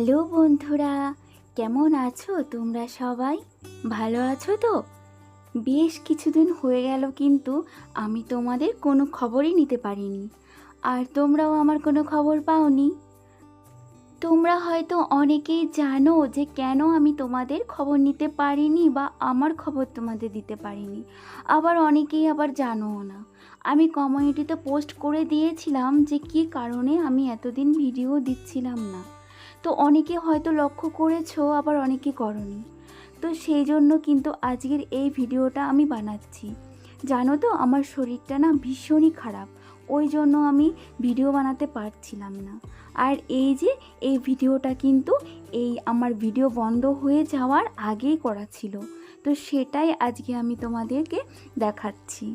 Hello বন্ধুরা, কেমন আছো তোমরা সবাই? ভালো আছো তো? বেশ কিছুদিন হয়ে গেল কিন্তু আমি তোমাদের কোনো খবরই নিতে পারিনি। আর তোমরাও আমার কোনো খবর পাওনি। তোমরা হয়তো অনেকেই জানো যে কেন আমি তোমাদের খবর নিতে পারিনি বা আমার খবর তোমাদের দিতে পারিনি। আবার অনেকেই জানোও না। আমি কমিউনিটিতে পোস্ট করে দিয়েছিলাম যে কী কারণে আমি এতদিন ভিডিও দিচ্ছিলাম না। তো অনেকে হয়তো লক্ষ্য করেছো, আবার অনেকে করনি। তো সেই জন্য কিন্তু আজকের এই ভিডিওটা আমি বানাচ্ছি। জানো তো আমার শরীরটা না ভীষণই খারাপ, ওই জন্য আমি ভিডিও বানাতে পারছিলাম না। আর এই ভিডিওটা কিন্তু আমার ভিডিও বন্ধ হয়ে যাওয়ার আগেই করা ছিল। তো সেটাই আজকে আমি তোমাদেরকে দেখাচ্ছি।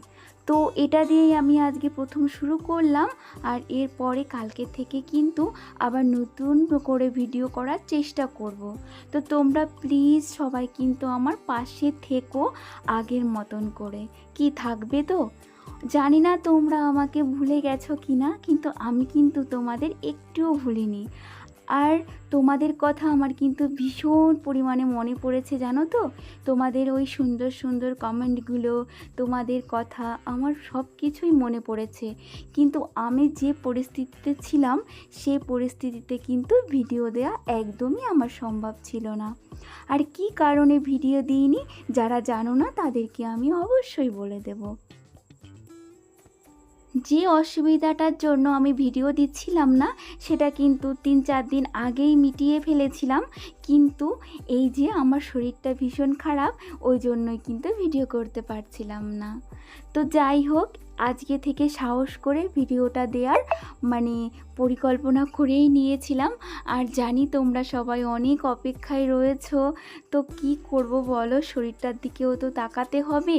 তো এটা দিয়েই আমি আজকে প্রথম শুরু করলাম। আর এরপরে কালকে থেকে কিন্তু আবার নতুন করে ভিডিও করার চেষ্টা করব। তো তোমরা প্লিজ সবাই কিন্তু আমার পাশে থেকো আগের মতন করে। কি থাকবে তো? জানি না তোমরা আমাকে ভুলে গেছো কি না, কিন্তু আমি কিন্তু তোমাদের একটুও ভুলিনি। আর তোমাদের কথা আমার কিন্তু ভীষণ পরিমাণে মনে পড়েছে, জানো তো। তোমাদের ওই সুন্দর সুন্দর কমেন্টগুলো, তোমাদের কথা আমার সব কিছুই মনে পড়েছে। কিন্তু আমি যে পরিস্থিতিতে ছিলাম সেই পরিস্থিতিতে কিন্তু ভিডিও দেওয়া একদমই আমার সম্ভব ছিল না। আর কি কারণে ভিডিও দিইনি, যারা জানো না তাদেরকে আমি অবশ্যই বলে দেব। যে অসুবিধাটার জন্য আমি ভিডিও দিচ্ছিলাম না সেটা কিন্তু 3-4 দিন আগেই মিটিয়ে ফেলেছিলাম। কিন্তু এই যে আমার শরীরটা ভীষণ খারাপ, ওই জন্যই কিন্তু ভিডিও করতে পারছিলাম না। তো যাই হোক, আজকে থেকে সাহস করে ভিডিওটা দেওয়ার পরিকল্পনা করেই নিয়েছিলাম। আর জানি তোমরা সবাই অনেক অপেক্ষায় রয়েছো। তো কি করব বলো, শরীরটার দিকেও তো তাকাতে হবে।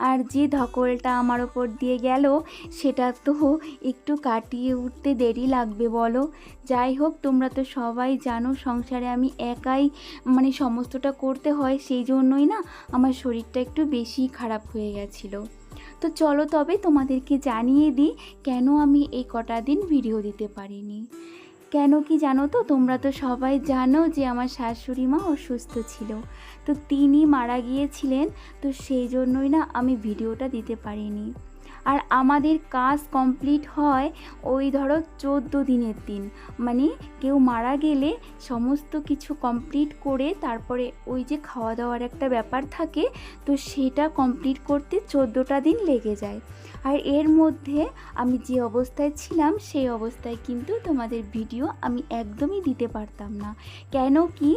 আর যে ধকলটা আমার ওপর দিয়ে গেল সেটা তো একটু কাটিয়ে উঠতে দেরি লাগবে বলো। যাই হোক, তোমরা তো সবাই জানো সংসারে আমি একাই সমস্তটা করতে হয়, সেই জন্যই না আমার শরীরটা একটু বেশি খারাপ হয়ে গেছিলো। তো চলো তবে তোমাদেরকে জানিয়ে দিই কেন আমি এই কটা দিন ভিডিও দিতে পারিনি। কেন কি জানো তো? তোমরা তো সবাই জানো যে আমার শাশুড়ি মা অসুস্থ ছিল। তো তিনি মারা গিয়েছিলেন। তো সেই জন্যই না আমি ভিডিওটা দিতে পারিনি। আর আমাদের কাজ কমপ্লিট হয় ওই ধরো 14 দিনের দিন। কেউ মারা গেলে সমস্ত কিছু কমপ্লিট করে তারপরে ওই যে খাওয়া দাওয়ার একটা ব্যাপার থাকে, তো সেটা কমপ্লিট করতে 14টা দিন লেগে যায়। আর এর মধ্যে আমি যে অবস্থায় ছিলাম সেই অবস্থায় কিন্তু তোমাদের ভিডিও আমি একদমই দিতে পারতাম না। কেন কি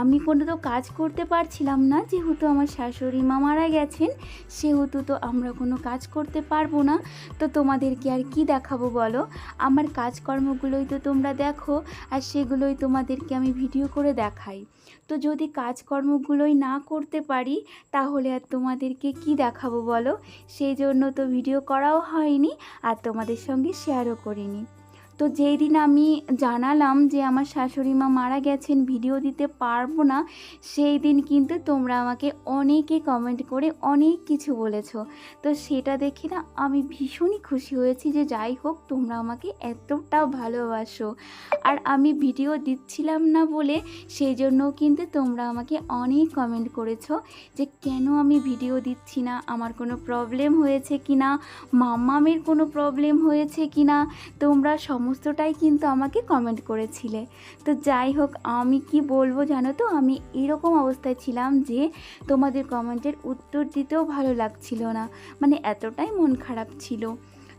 আমি কোনো তো কাজ করতে পারছিলাম না, যেহেতু আমার শাশুড়ি মা মারা গেছেন সেহেতু তো আমরা কোনো কাজ করতে পারবো না। তো তোমাদেরকে আর কি দেখাবো বলো? আমার কাজকর্মগুলোই তো তোমরা দেখো, আর সেগুলোই তোমাদেরকে আমি ভিডিও করে দেখাই। তো যদি কাজকর্মগুলোই না করতে পারি তাহলে আর তোমাদেরকে কি দেখাবো বলো? সেই জন্য তো ভিডিও করাও হয়নি আর তোমাদের সঙ্গে শেয়ারও করিনি। তো যেই দিন আমি জানালাম যে আমার শাশুড়ি মা মারা গেছেন, ভিডিও দিতে পারবো না, সেই দিন কিন্তু তোমরা আমাকে অনেকে কমেন্ট করে অনেক কিছু বলেছো। তো সেটা দেখে না আমি ভীষণই খুশি হয়েছি যে যাই হোক তোমরা আমাকে এতটাও ভালোবাসো। আর আমি ভিডিও দিচ্ছিলাম না বলে সেই জন্যও কিন্তু তোমরা আমাকে অনেক কমেন্ট করেছো যে কেন আমি ভিডিও দিচ্ছি না, আমার কোনো প্রবলেম হয়েছে কি না, মাম্মামের কোনো প্রবলেম হয়েছে কি না, তোমরা সমস্তটাই কিন্তু আমাকে কমেন্ট করেছিলে। তো যাই হোক, আমি কি বলবো জানো তো, আমি এরকম অবস্থায় ছিলাম যে তোমাদের কমেন্টের উত্তর দিতেও ভালো লাগছিল না, এতটাই মন খারাপ ছিল।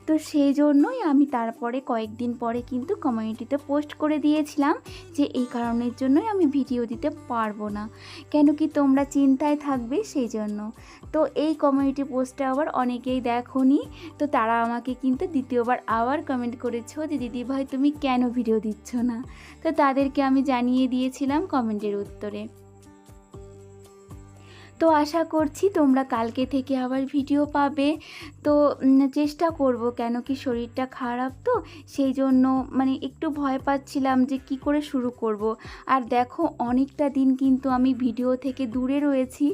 তো সেই জন্যই আমি তারপরে কয়েকদিন পরে কিন্তু কমিউনিটিতে পোস্ট করে দিয়েছিলাম যে এই কারণের জন্যই আমি ভিডিও দিতে পারবো না, কেন কি তোমরা চিন্তায় থাকবে সেই জন্য। তো এই কমিউনিটি পোস্টটা আবার অনেকেই দেখোনি, তো তারা আমাকে কিন্তু দ্বিতীয়বার আবার কমেন্ট করেছো যে দিদি ভাই তুমি কেন ভিডিও দিচ্ছ না। তো তাদেরকে আমি জানিয়ে দিয়েছিলাম কমেন্টের উত্তরে। তো আশা করছি তোমরা কালকে থেকে আবার ভিডিও পাবে। তো চেষ্টা করব, কেন কি শরীরটা খারাপ তো সেই জন্য মানে একটু ভয় পাচ্ছিলাম যে কি করে শুরু করব। আর দেখো অনেকটা দিন কিন্তু আমি ভিডিও থেকে দূরে রয়েছি,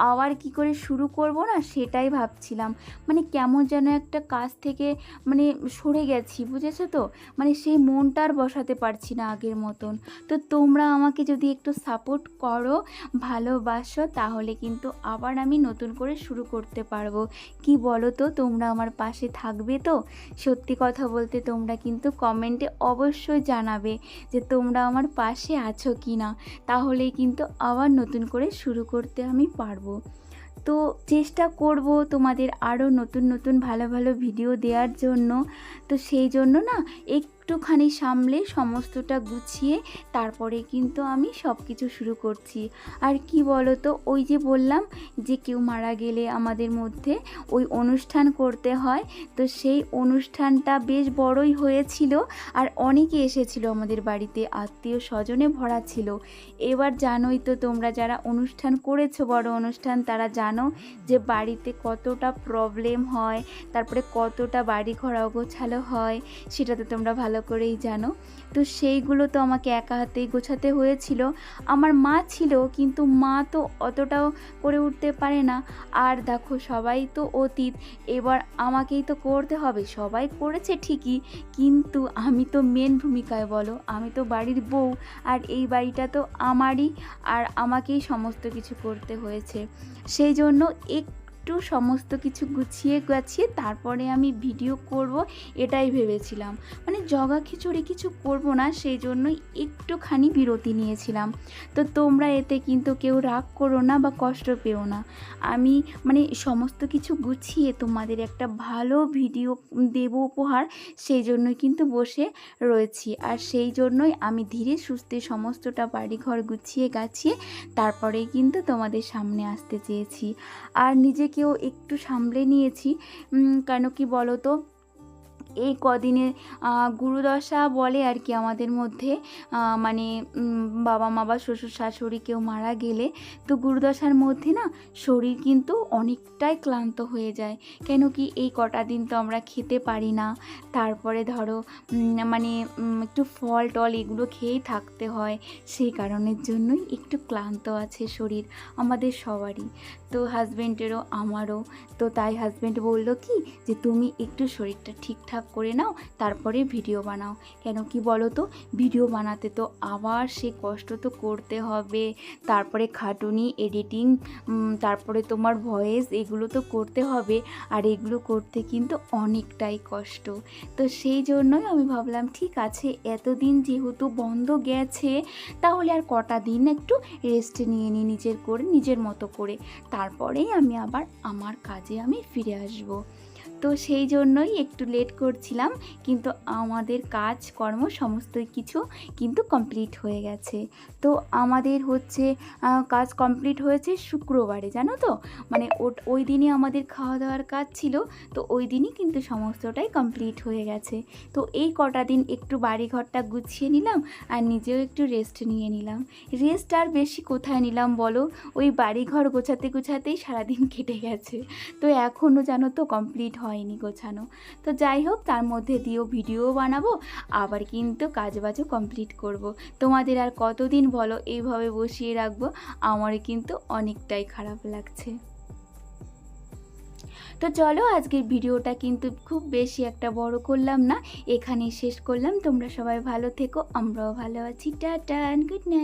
আবার কি করে শুরু করব না সেটাই ভাবছিলাম। মানে কেমন যেন একটা কাজ থেকে মানে সরে গেছি, বুঝেছো তো, মানে সেই মনটা আর বসাতে পারছি না আগের মতন। তো তোমরা আমাকে যদি একটু সাপোর্ট করো, ভালোবাসো, তাহলে কিন্তু আবার আমি নতুন করে শুরু করতে পারবো। কি বলো তো, তোমরা আমার পাশে থাকবে তো? সত্যি কথা বলতে তোমরা কিন্তু কমেন্টে অবশ্যই জানাবে যে তোমরা আমার পাশে আছো কি না, তাহলেই কিন্তু আবার নতুন করে শুরু করতে আমি পারবো। তো চেষ্টা করব তোমাদের আরও নতুন নতুন ভালো ভালো ভিডিও দেওয়ার জন্য। তো সেই জন্য না একটুখানি সামলে সমস্তটা গুছিয়ে তারপরে কিন্তু আমি সব কিছু শুরু করছি। আর কি বলো তো, ওই যে বললাম যে কেউ মারা গেলে আমাদের মধ্যে ওই অনুষ্ঠান করতে হয়, তো সেই অনুষ্ঠানটা বেশ বড়ই হয়েছিল আর অনেকে এসেছিল আমাদের বাড়িতে, আত্মীয় স্বজনে ভরা ছিল। এবার জানোই তো তোমরা যারা অনুষ্ঠান করেছো বড় অনুষ্ঠান, তারা জানো যে বাড়িতে কতটা প্রবলেম হয়, তারপরে কতটা বাড়ি ঘর অগোছালো হয়, সেটা তো তোমরা ভালো করেই জানো। তো সেইগুলো তো আমাকে একা হাতেই গোছাতে হয়েছিল। আমার মা ছিল, কিন্তু মা তো অতটাও করে উঠতে পারে না। আর দেখো সবাই তো অতীত, এবার আমাকেই তো করতে হবে। সবাই করেছে ঠিকই, কিন্তু আমি তো মেন ভূমিকায়, বলো, আমি তো বাড়ির বউ, আর এই বাড়িটা তো আমারই, আর আমাকেই সমস্ত কিছু করতে হয়েছে। সেই জন্য একটু সমস্ত কিছু গুছিয়ে গাছিয়ে তারপরে আমি ভিডিও করব, এটাই ভেবেছিলাম। মানে জগা খিচুড়ি কিছু করব না, সেই জন্যই একটুখানি বিরতি নিয়েছিলাম। তো তোমরা এতে কিন্তু কেউ রাগ করো না বা কষ্ট পেও না। আমি মানে সমস্ত কিছু গুছিয়ে তোমাদের একটা ভালো ভিডিও দেব উপহার, সেই জন্যই কিন্তু বসে রয়েছি। আর সেই জন্যই আমি ধীরে সুস্থে সমস্তটা বাড়িঘর গুছিয়ে গাছিয়ে তারপরেই কিন্তু তোমাদের সামনে আসতে চেয়েছি। আর নিজেকেও একটু সামলে নিয়েছি, কেন কি বলো তো, এই কদিনে গুরুদশা বলে আর কি আমাদের মধ্যে, মানে বাবা মা বা শ্বশুর শাশুড়ি কেউ মারা গেলে তো গুরুদশার মধ্যে না শরীর কিন্তু অনেকটাই ক্লান্ত হয়ে যায়। কেন কি এই কটা দিন তো আমরা খেতে পারি না, তারপরে ধরো মানে একটু ফল টল এগুলো খেয়েই থাকতে হয়, সেই কারণের জন্যই একটু ক্লান্ত আছে শরীর আমাদের সবারই, তো হাজব্যান্ডেরও আমারও। তো তাই হাজব্যান্ড বললো কি যে তুমি একটু শরীরটা ঠিকঠাক করে নাও, তারপরে ভিডিও বানাও। কেন কি বলো তো, ভিডিও বানাতে তো আবার সে কষ্ট তো করতে হবে, তারপরে খাটুনি, এডিটিং, তারপরে তোমার ভয়েস, এগুলো তো করতে হবে, আর এগুলো করতে কিন্তু অনেকটাই কষ্ট। তো সেই জন্যই আমি ভাবলাম ঠিক আছে, এতদিন যেহেতু বন্ধ গেছে, তাহলে আর কটা দিন একটু রেস্ট নিয়ে নিই নিজের মতো করে, তারপরেই আমি আবার আমার কাজে আমি ফিরে আসব। তো সেই জন্যই একটু লেট করছিলাম, কিন্তু আমাদের কাজকর্ম সমস্ত কিছু কিন্তু কমপ্লিট হয়ে গেছে। তো আমাদের হচ্ছে কাজ কমপ্লিট হয়েছে শুক্রবারে, জানো তো, মানে ওই দিনই আমাদের খাওয়া দাওয়ার কাজ ছিল, তো ওই দিনই কিন্তু সমস্তটাই কমপ্লিট হয়ে গেছে। তো এই কটা দিন একটু বাড়িঘরটা গুছিয়ে নিলাম, আর নিজেও একটু রেস্ট নিয়ে নিলাম। রেস্ট আর বেশি কোথায় নিলাম বলো, ওই বাড়িঘর গোছাতে গোছাতেই সারাদিন কেটে গেছে। তো এখনও জানো তো কমপ্লিট হয়নি গোছানো। তো যাই হোক, তার মধ্যে দিয়েও ভিডিও বানাবো, আবার কিন্তু কাজবাজও কমপ্লিট করব। তোমাদের আর কতদিন বলো এইভাবে বসিয়ে রাখবো, আমারও কিন্তু অনেকটাই খারাপ লাগছে। তো চলো, আজকের ভিডিওটা কিন্তু খুব বেশি একটা বড় করলাম না, এখানেই শেষ করলাম। তোমরা সবাই ভালো থেকো, আমরাও ভালো আছি। Tata, good night.